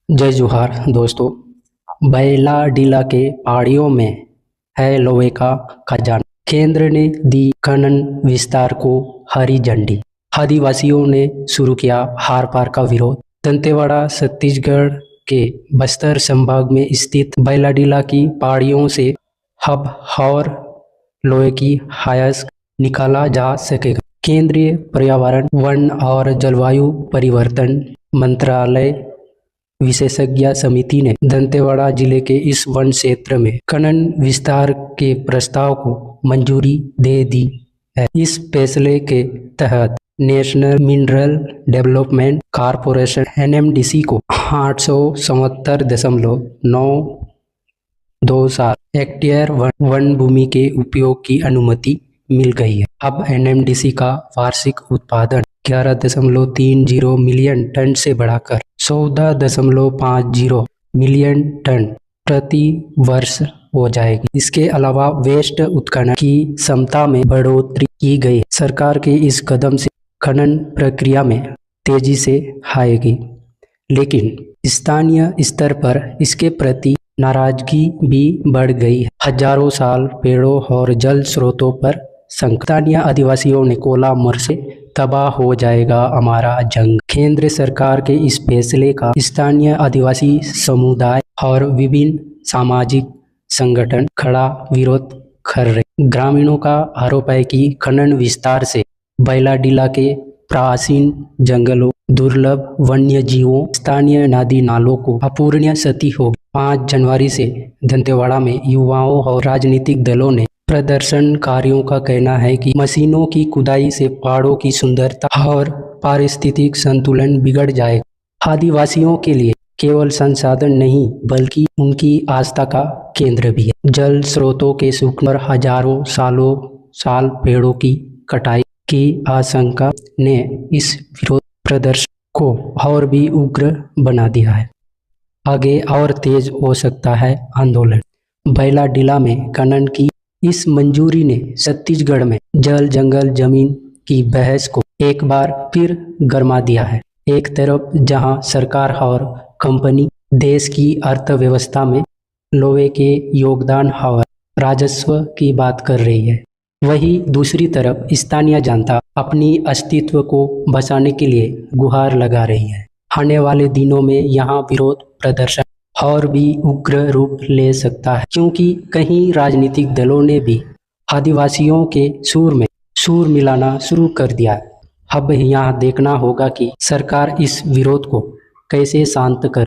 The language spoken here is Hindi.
जय जोहार दोस्तों। बैलाडीला के पहाड़ियों में है लोहे का खजाना। केंद्र ने दी खनन विस्तार को हरी झंडी। आदिवासियों ने शुरू किया हार पार का विरोध। दंतेवाड़ा छत्तीसगढ़ के बस्तर संभाग में स्थित बैलाडीला की पहाड़ियों से अब और लोहे की हायस निकाला जा सकेगा। केंद्रीय पर्यावरण, वन और जलवायु परिवर्तन मंत्रालय विशेषज्ञ समिति ने दंतेवाड़ा जिले के इस वन क्षेत्र में खनन विस्तार के प्रस्ताव को मंजूरी दे दी है। इस फैसले के तहत national mineral development corporation NMDC को 867.92 हेक्टेयर वन भूमि के उपयोग की अनुमति मिल गई है। अब एनएमडीसी का वार्षिक उत्पादन 11.30 मिलियन टन से बढ़ाकर 14.50 मिलियन टन प्रति वर्ष हो जाएगी। इसके अलावा वेस्ट उत्खनन की क्षमता में बढ़ोतरी की गई। सरकार के इस कदम से खनन प्रक्रिया में तेजी से आएगी, लेकिन स्थानीय स्तर पर इसके प्रति नाराजगी भी बढ़ गई है। हजारों साल पेड़ों और जल स्रोतों पर संकट। स्थानीय आदिवासियों ने कोला मर से तबाह हो जाएगा हमारा जंग। केंद्र सरकार के इस फैसले का स्थानीय आदिवासी समुदाय और विभिन्न सामाजिक संगठन खड़ा विरोध कर रहे। ग्रामीणों का आरोप है कि खनन विस्तार से बैलाडीला के प्राचीन जंगलों, दुर्लभ वन्य जीवों, स्थानीय नदी नालों को अपूरणीय क्षति होगी। 5 जनवरी से दंतेवाड़ा में युवाओं और राजनीतिक दलों ने प्रदर्शनकारियों का कहना है कि मशीनों की खुदाई से पहाड़ों की सुंदरता और पारिस्थितिक संतुलन बिगड़ जाएगा। आदिवासियों के लिए केवल संसाधन नहीं बल्कि उनकी आस्था का केंद्र भी है। जल स्रोतों के सूखने पर हजारों साल पेड़ों की कटाई की आशंका ने इस विरोध प्रदर्शन को और भी उग्र बना दिया है। आगे और तेज हो सकता है आंदोलन। बैलाडीला में खनन की इस मंजूरी ने छत्तीसगढ़ में जल जंगल जमीन की बहस को एक बार फिर गरमा दिया है। एक तरफ जहां सरकार और कंपनी देश की अर्थव्यवस्था में लोहे के योगदान और राजस्व की बात कर रही है, वहीं दूसरी तरफ स्थानीय जनता अपनी अस्तित्व को बचाने के लिए गुहार लगा रही है। आने वाले दिनों में यहाँ विरोध प्रदर्शन और भी उग्र रूप ले सकता है, क्योंकि कई राजनीतिक दलों ने भी आदिवासियों के सुर में सुर मिलाना शुरू कर दिया है। अब यहाँ देखना होगा कि सरकार इस विरोध को कैसे शांत कर